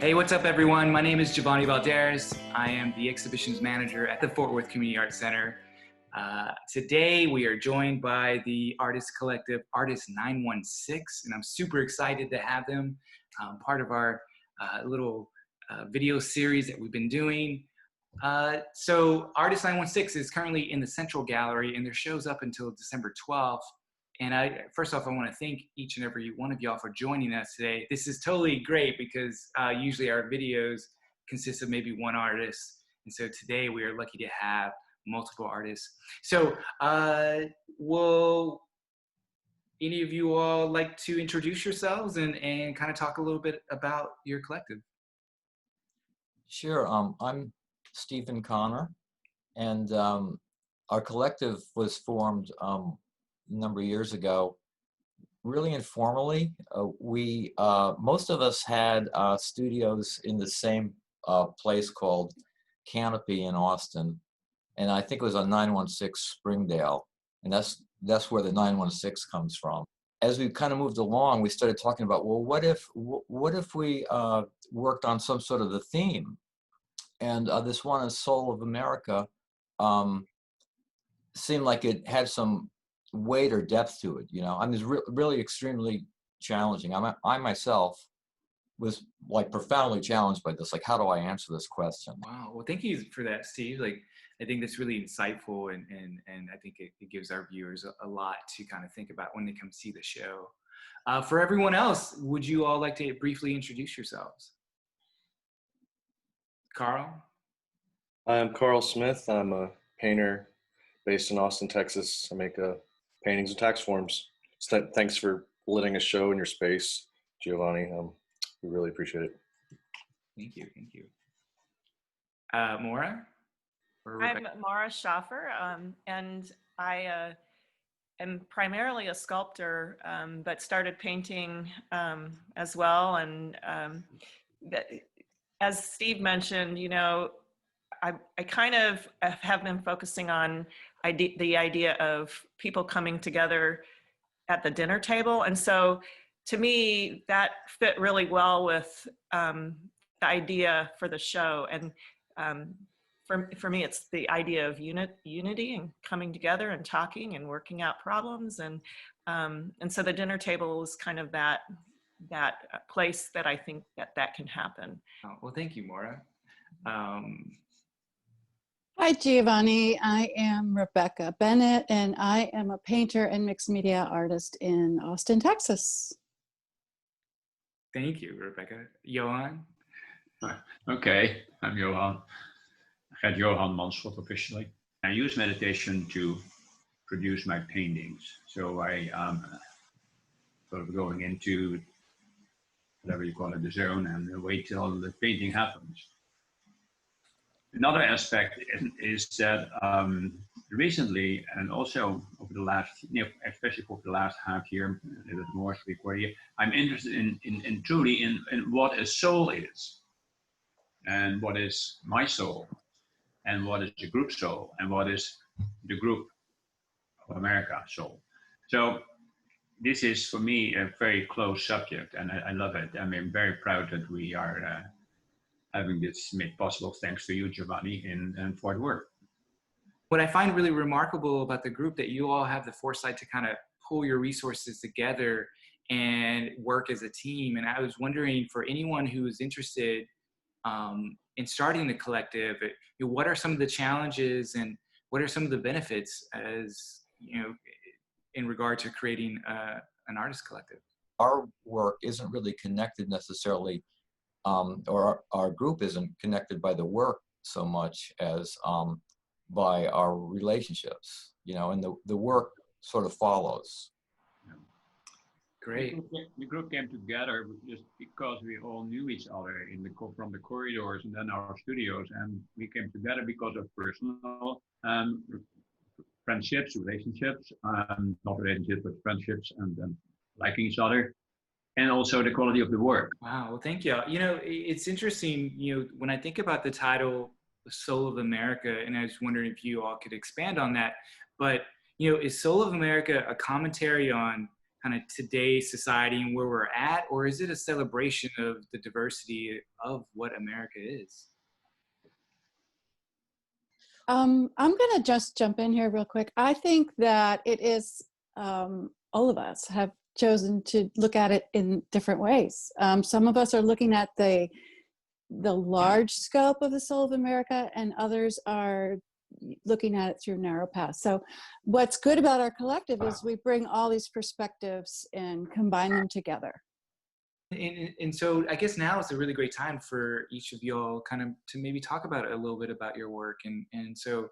Hey, what's up everyone? My name is Giovanni Valderas. I am the exhibitions manager at the Fort Worth Community Arts Center. Today we are joined by the artist collective Artist 916, and I'm super excited to have them part of our little video series that we've been doing. So Artist 916 is currently in the Central Gallery, and their show's up until December 12th. And first off, I want to thank each and every one of y'all for joining us today. This is totally great because usually our videos consist of maybe one artist. And so today we are lucky to have multiple artists. So will any of you all like to introduce yourselves and kind of talk a little bit about your collective? Sure. I'm Stephen Connor, and our collective was formed a number of years ago, really informally. Most of us had studios in the same place called Canopy in Austin, and I think it was on 916 Springdale, and that's where the 916 comes from. As we kind of moved along, we started talking about, well, what if we worked on some sort of the theme? And this one is Soul of America seemed like it had some weight or depth to it, you know. I mean, it's really extremely challenging. I myself was like profoundly challenged by this. Like, how do I answer this question? Wow. Well, thank you for that, Steve. Like, I think that's really insightful, and I think it gives our viewers a lot to kind of think about when they come see the show. For everyone else, would you all like to briefly introduce yourselves? Carl? I'm Carl Smith. I'm a painter based in Austin, Texas. I make paintings and tax forms. So thanks for letting us show in your space, Giovanni. We really appreciate it. Thank you. Thank you. Maura? I'm Maura Schaffer, and I am primarily a sculptor, but started painting as well. And as Steve mentioned, you know, I kind of have been focusing on the idea of people coming together at the dinner table. And so to me, that fit really well with the idea for the show. And for me, it's the idea of unity and coming together and talking and working out problems. And so the dinner table is kind of that place that I think that can happen. Oh, well, thank you, Maura. Hi, Giovanni. I am Rebecca Bennett, and I am a painter and mixed media artist in Austin, Texas. Thank you, Rebecca. Johan? Okay, I'm Johan. I had Johan Manschot officially. I use meditation to produce my paintings. So I am sort of going into whatever you call it, the zone, and wait till the painting happens. Another aspect is that recently, and also over the last, especially for the last half year, a little bit more, 3/4 year, I'm interested in truly in what a soul is, and what is my soul, and what is the group soul, and what is the group of America soul. So this is for me a very close subject, and I love it. I mean, I'm very proud that we are having this made possible thanks to you, Giovanni, in Fort Worth. What I find really remarkable about the group, that you all have the foresight to kind of pull your resources together and work as a team. And I was wondering, for anyone who is interested in starting the collective, what are some of the challenges and what are some of the benefits, as you know, in regard to creating an artist collective? Our work isn't really connected necessarily, or our group isn't connected by the work so much as by our relationships, you know, and the work sort of follows. Great. The group came together just because we all knew each other from the corridors and then our studios, and we came together because of personal friendships, relationships, not relationships, but friendships, and liking each other. And also the quality of the work. Wow, well, thank you. You know, it's interesting, you know, when I think about the title, Soul of America, and I was wondering if you all could expand on that, but, you know, is Soul of America a commentary on kind of today's society and where we're at, or is it a celebration of the diversity of what America is? I'm going to just jump in here real quick. I think that it is, all of us have chosen to look at it in different ways. Some of us are looking at the large scope of the soul of America, and others are looking at it through narrow paths. So what's good about our collective is we bring all these perspectives and combine them together. And so I guess now is a really great time for each of y'all kind of to maybe talk about a little bit about your work. And so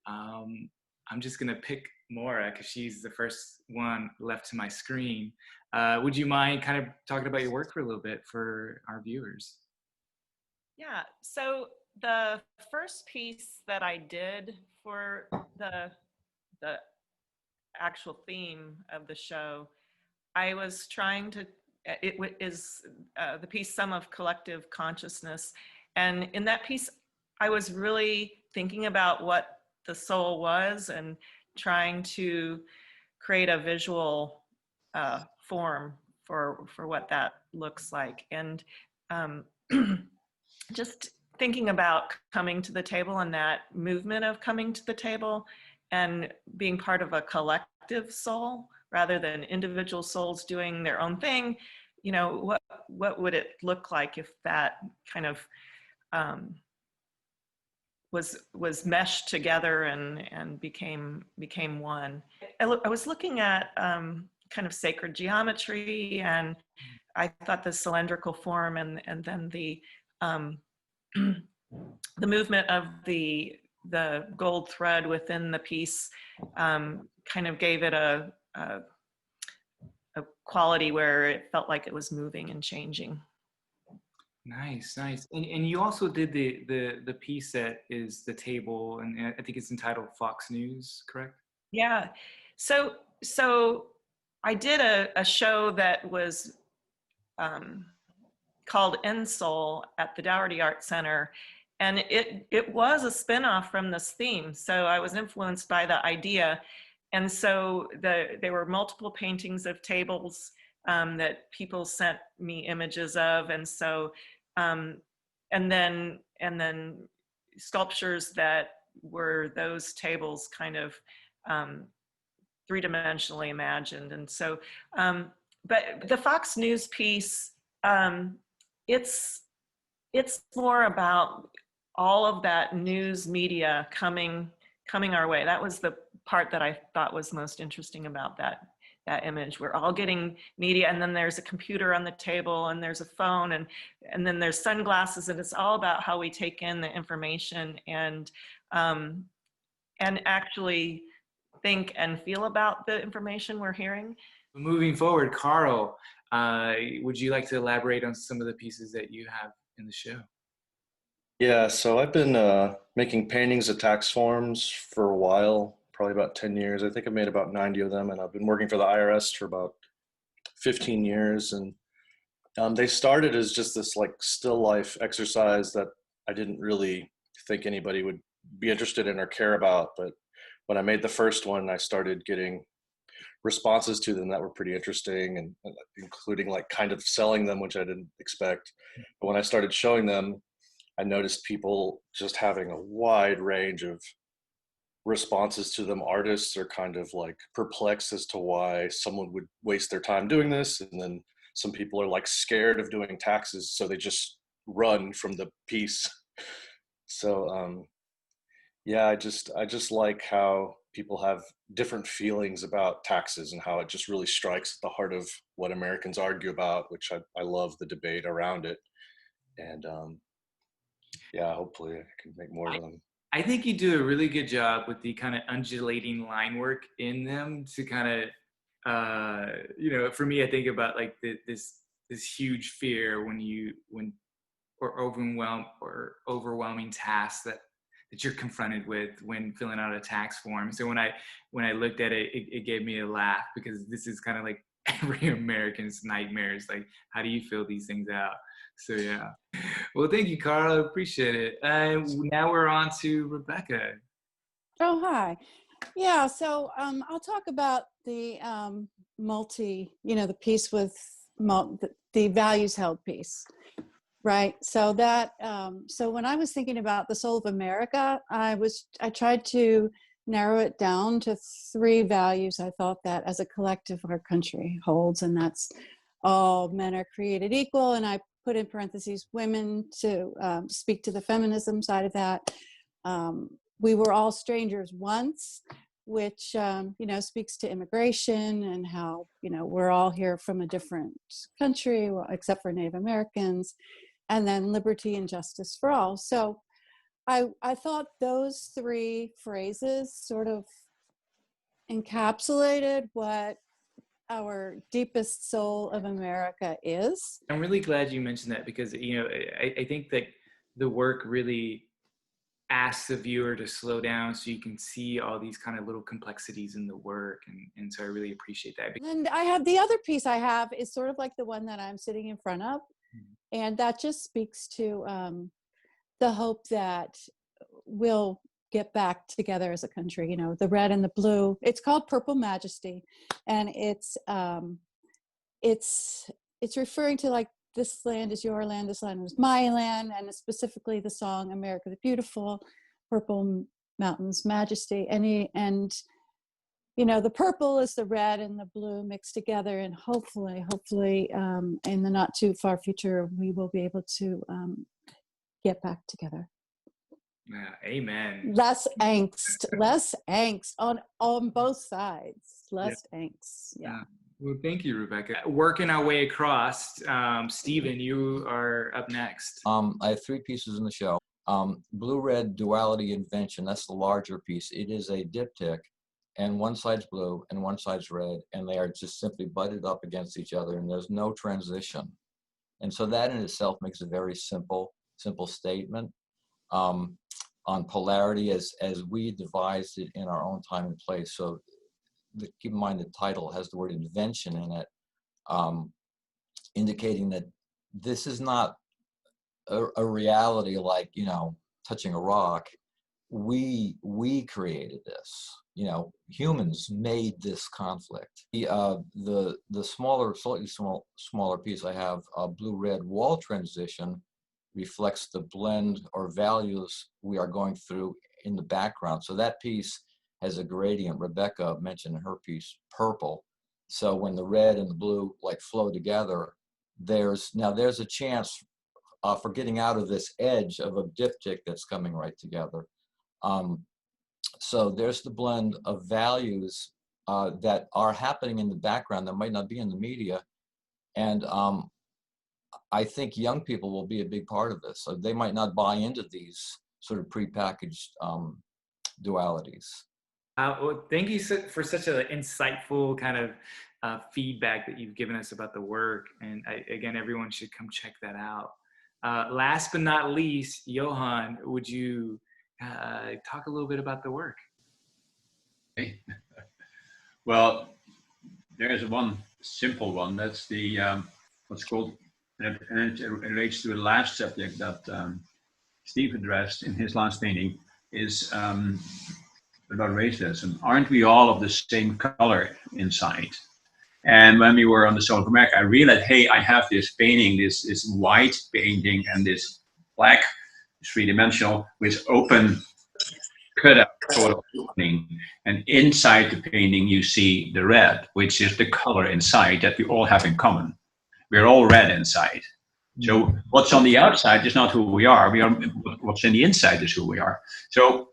I'm just going to pick Maura because she's the first one left to my screen. Would you mind kind of talking about your work for a little bit for our viewers? Yeah, so the first piece that I did for the actual theme of the show, I was trying to, is the piece Sum of Collective Consciousness. And in that piece, I was really thinking about what the soul was and trying to create a visual form for what that looks like. And just thinking about coming to the table and that movement of coming to the table and being part of a collective soul rather than individual souls doing their own thing, you know, what would it look like if that kind of was meshed together and became one. I was looking at kind of sacred geometry, and I thought the cylindrical form and then the movement of the gold thread within the piece kind of gave it a quality where it felt like it was moving and changing. Nice, nice. And you also did the piece that is the table, and I think it's entitled Fox News, correct? Yeah. So I did a show that was called End Soul at the Dougherty Art Center. And it was a spinoff from this theme. So I was influenced by the idea. And so there were multiple paintings of tables that people sent me images of. And so, and then sculptures that were those tables kind of three-dimensionally imagined. And so, but the Fox News piece, it's more about all of that news media coming our way. That was the part that I thought was most interesting about that image. We're all getting media, and then there's a computer on the table, and there's a phone, and then there's sunglasses, and it's all about how we take in the information and actually think and feel about the information we're hearing. Moving forward, Carl, would you like to elaborate on some of the pieces that you have in the show? Yeah, so I've been making paintings of tax forms for a while, probably about 10 years. I think I've made about 90 of them, and I've been working for the IRS for about 15 years. And they started as just this like still life exercise that I didn't really think anybody would be interested in or care about. But when I made the first one, I started getting responses to them that were pretty interesting, and including like kind of selling them, which I didn't expect. But when I started showing them, I noticed people just having a wide range of responses to them. Artists are kind of like perplexed as to why someone would waste their time doing this. And then some people are like scared of doing taxes, so they just run from the piece. So yeah, I just like how people have different feelings about taxes and how it just really strikes at the heart of what Americans argue about, which I love the debate around it. And yeah, hopefully I can make more of them. I think you do a really good job with the kind of undulating line work in them to kind of, you know, for me, I think about like this huge fear or overwhelming tasks that you're confronted with when filling out a tax form. So when I looked at it, it gave me a laugh, because this is kind of like every American's nightmare. Is like, how do you fill these things out? So yeah. Well, thank you, Carl. I appreciate it. Now we're on to Rebecca. Oh, hi. Yeah, so I'll talk about the the piece with the values held piece, right? So that, so when I was thinking about the soul of America, I tried to narrow it down to 3 values I thought that as a collective our country holds, and that's all men are created equal, and I put in parentheses women to speak to the feminism side of that. We were all strangers once, which speaks to immigration and how we're all here from a different country, well, except for Native Americans, and then liberty and justice for all. So I thought those 3 phrases sort of encapsulated what our deepest soul of America is. I'm really glad you mentioned that, because I think that the work really asks the viewer to slow down so you can see all these kind of little complexities in the work, and so I really appreciate that. And I have the other piece I have is sort of like the one that I'm sitting in front of, and that just speaks to the hope that we'll get back together as a country. The red and the blue. It's called Purple Majesty, and it's referring to like, this land is your land, this land is my land, and specifically the song America the Beautiful, Purple Mountains Majesty. And the purple is the red and the blue mixed together, and hopefully in the not too far future we will be able to get back together. Yeah, amen. Less angst on both sides. Less angst. Yeah. Well, thank you, Rebecca. Working our way across, Stephen, you are up next. I have 3 pieces in the show. Blue-red duality invention, that's the larger piece. It is a diptych, and one side's blue and one side's red, and they are just simply butted up against each other, and there's no transition. And so that in itself makes a very simple statement on polarity as we devised it in our own time and place. So keep in mind the title has the word invention in it, indicating that this is not a reality like, touching a rock. We created this. Humans made this conflict. The slightly smaller piece I have, blue-red wall transition, reflects the blend or values we are going through in the background. So that piece has a gradient. Rebecca mentioned in her piece, purple. So when the red and the blue like flow together, there's a chance for getting out of this edge of a diptych that's coming right together. So there's the blend of values that are happening in the background that might not be in the media. And I think young people will be a big part of this. So they might not buy into these sort of prepackaged dualities. Well, thank you for such an insightful kind of feedback that you've given us about the work. And again, everyone should come check that out. Last but not least, Johan, would you talk a little bit about the work? Okay. Well, there's one simple one. That's the what's called, and it relates to the last subject that Steve addressed in his last painting, is about racism. Aren't we all of the same color inside? And when we were on the Soul of America, I realized, hey, I have this painting, this white painting, and this black, 3-dimensional, with open cutout sort of opening. And inside the painting, you see the red, which is the color inside that we all have in common. We're all red inside. So what's on the outside is not who we are. What's in the inside is who we are. So,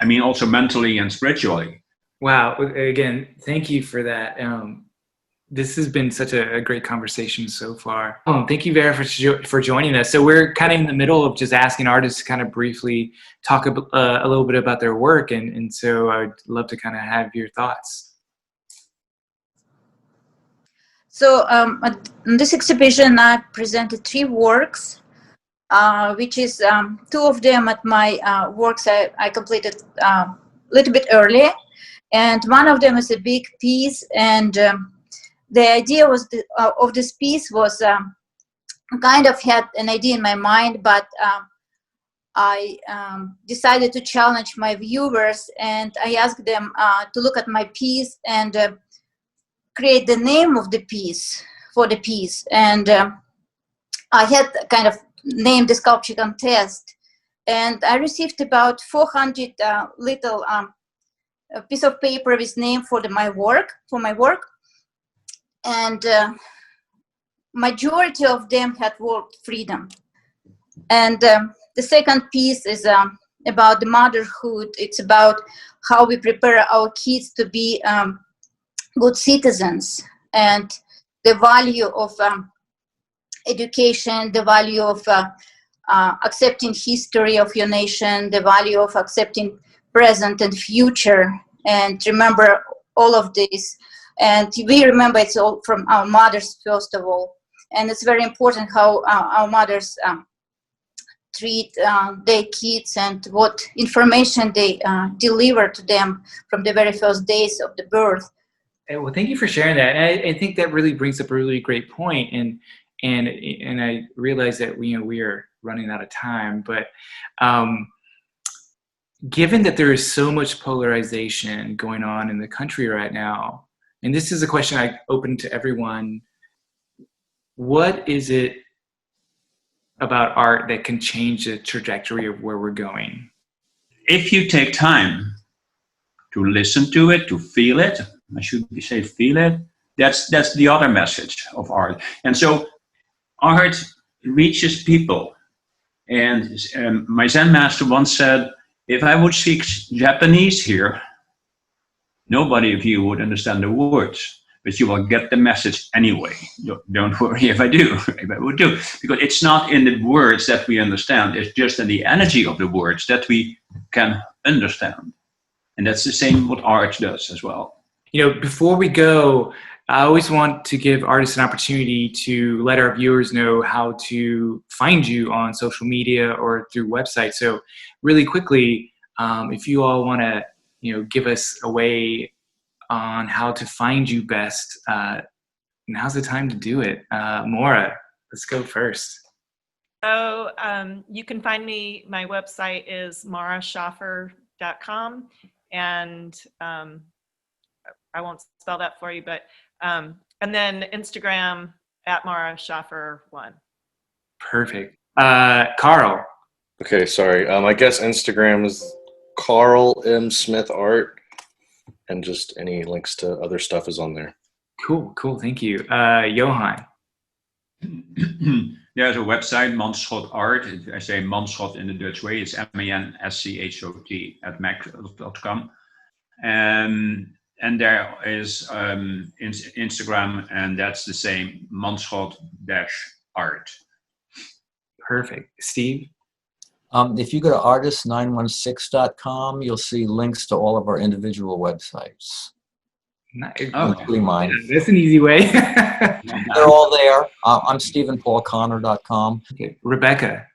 I mean, also mentally and spiritually. Wow. Again, thank you for that. This has been such a great conversation so far. Thank you very much for joining us. So we're kind of in the middle of just asking artists to kind of briefly talk a little bit about their work. And so I'd love to kind of have your thoughts. So in this exhibition, I presented 3 works, which is 2 of them at my works I completed a little bit early. And one of them is a big piece. And the idea was of this piece was kind of had an idea in my mind, but I decided to challenge my viewers, and I asked them to look at my piece and create the name of the piece for the piece. And I had kind of named the sculpture contest, and I received about 400 little a piece of paper with name for my work. And majority of them had word freedom. And the second piece is about the motherhood. It's about how we prepare our kids to be good citizens, and the value of education, the value of accepting history of your nation, the value of accepting present and future, and remember all of this. And we remember it's all from our mothers, first of all. And it's very important how our mothers treat their kids and what information they deliver to them from the very first days of the birth. Well, thank you for sharing that. And I think that really brings up a really great point. And I realize that we are running out of time, but given that there is so much polarization going on in the country right now, and this is a question I open to everyone, what is it about art that can change the trajectory of where we're going? If you take time to listen to it, to feel it, I should say feel it, that's the other message of art. And so art reaches people. And my Zen master once said, if I would speak Japanese here, nobody of you would understand the words, but you will get the message anyway. Don't worry if I do, if I would do. Because it's not in the words that we understand, it's just in the energy of the words that we can understand. And that's the same what art does as well. Before we go, I always want to give artists an opportunity to let our viewers know how to find you on social media or through websites. So really quickly, if you all want to, give us a way on how to find you best, now's the time to do it. Maura, let's go first. So you can find me, my website is mauraschaffer.com, and I won't spell that for you, but and then Instagram at mauraschaffer1. Perfect. Carl. Okay, sorry. I guess Instagram is Carl M. Smith Art, and just any links to other stuff is on there. Cool. Thank you. Johan. There's a website, Manschot Art. I say Manschot in the Dutch way. It's MANSCHOT at mac.com. And there is Instagram, and that's the same, Manschot-art. Perfect. Steve? If you go to artist916.com, you'll see links to all of our individual websites. Including mine. Yeah, that's an easy way. They're all there. I'm StephenPaulConnor.com. Okay. Rebecca.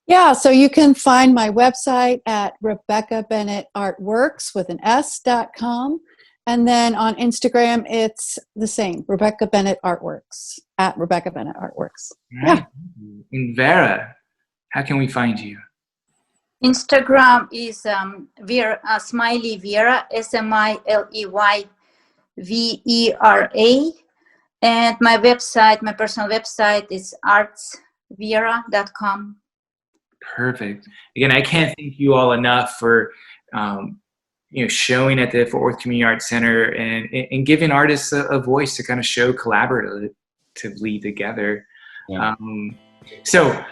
Yeah, so you can find my website at Rebecca Bennett Artworks with an S.com. And then on Instagram, it's the same, Rebecca Bennett Artworks, at Rebecca Bennett Artworks. Right. Yeah. And Vera, how can we find you? Instagram is Vera, Smiley Vera, SMILEYVERA. And my website, my personal website is artsvera.com. Perfect. Again, I can't thank you all enough for showing at the Fort Worth Community Arts Center and giving artists a voice to kind of show collaboratively together. Yeah. So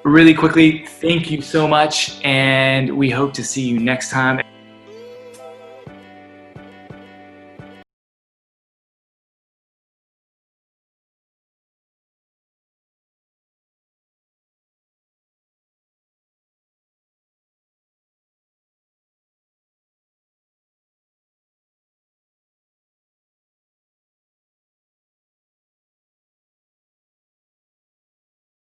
really quickly, thank you so much, and we hope to see you next time.